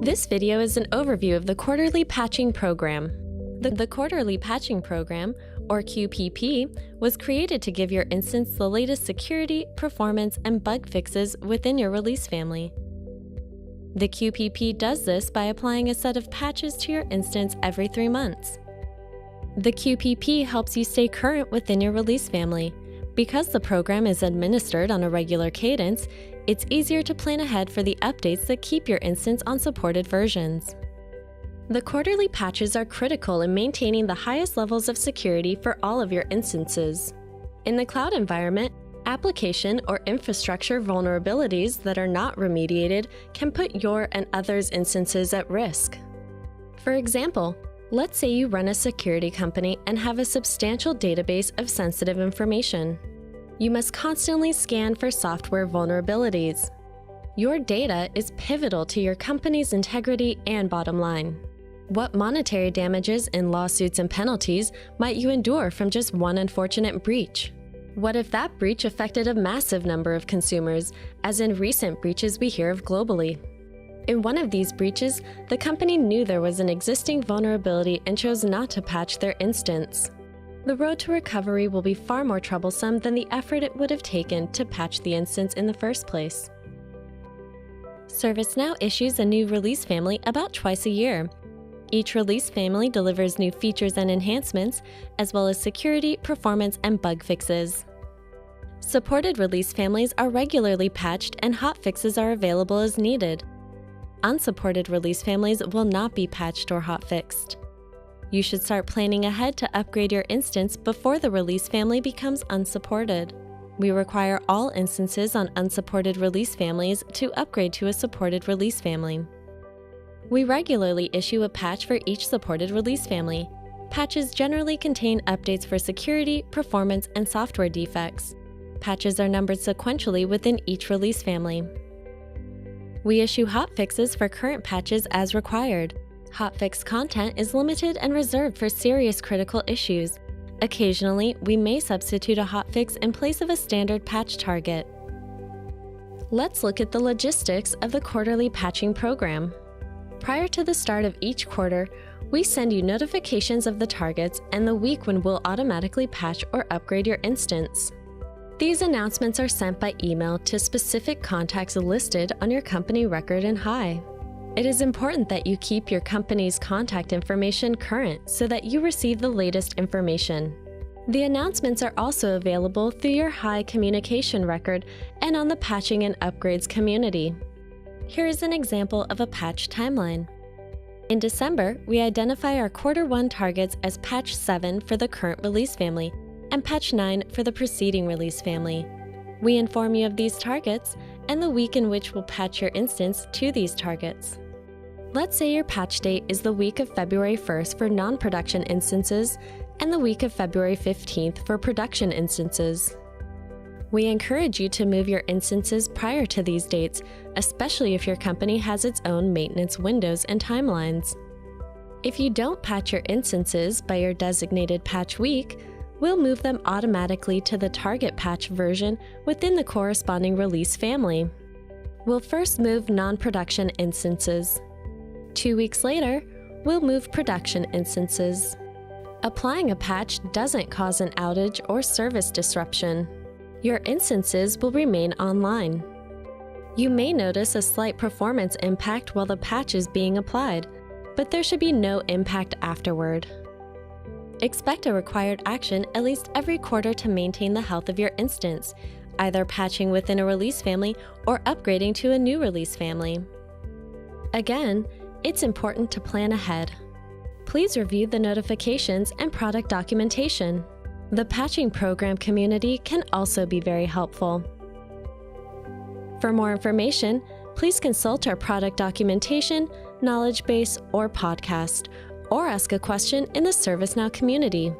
This video is an overview of the Quarterly Patching Program. The Quarterly Patching Program, or QPP, was created to give your instance the latest security, performance, and bug fixes within your release family. The QPP does this by applying a set of patches to your instance every 3 months. The QPP helps you stay current within your release family. Because the program is administered on a regular cadence, it's easier to plan ahead for the updates that keep your instance on supported versions. The quarterly patches are critical in maintaining the highest levels of security for all of your instances. In the cloud environment, application or infrastructure vulnerabilities that are not remediated can put your and others' instances at risk. For example, let's say you run a security company and have a substantial database of sensitive information. You must constantly scan for software vulnerabilities. Your data is pivotal to your company's integrity and bottom line. What monetary damages in lawsuits and penalties might you endure from just one unfortunate breach? What if that breach affected a massive number of consumers, as in recent breaches we hear of globally? In one of these breaches, the company knew there was an existing vulnerability and chose not to patch their instance. The road to recovery will be far more troublesome than the effort it would have taken to patch the instance in the first place. ServiceNow issues a new release family about twice a year. Each release family delivers new features and enhancements, as well as security, performance, and bug fixes. Supported release families are regularly patched and hotfixes are available as needed. Unsupported release families will not be patched or hotfixed. You should start planning ahead to upgrade your instance before the release family becomes unsupported. We require all instances on unsupported release families to upgrade to a supported release family. We regularly issue a patch for each supported release family. Patches generally contain updates for security, performance, and software defects. Patches are numbered sequentially within each release family. We issue hotfixes for current patches as required. Hotfix content is limited and reserved for serious critical issues. Occasionally, we may substitute a hotfix in place of a standard patch target. Let's look at the logistics of the quarterly patching program. Prior to the start of each quarter, we send you notifications of the targets and the week when we'll automatically patch or upgrade your instance. These announcements are sent by email to specific contacts listed on your company record in Hi. It is important that you keep your company's contact information current so that you receive the latest information. The announcements are also available through your Hi communication record and on the Patching and Upgrades community. Here is an example of a patch timeline. In December, we identify our Quarter 1 targets as Patch 7 for the current release family and Patch 9 for the preceding release family. We inform you of these targets and the week in which we'll patch your instance to these targets. Let's say your patch date is the week of February 1st for non-production instances and the week of February 15th for production instances. We encourage you to move your instances prior to these dates, especially if your company has its own maintenance windows and timelines. If you don't patch your instances by your designated patch week, we'll move them automatically to the target patch version within the corresponding release family. We'll first move non-production instances. 2 weeks later, we'll move production instances. Applying a patch doesn't cause an outage or service disruption. Your instances will remain online. You may notice a slight performance impact while the patch is being applied, but there should be no impact afterward. Expect a required action at least every quarter to maintain the health of your instance, either patching within a release family or upgrading to a new release family. Again, it's important to plan ahead. Please review the notifications and product documentation. The patching program community can also be very helpful. For more information, please consult our product documentation, knowledge base, or podcast, or ask a question in the ServiceNow community.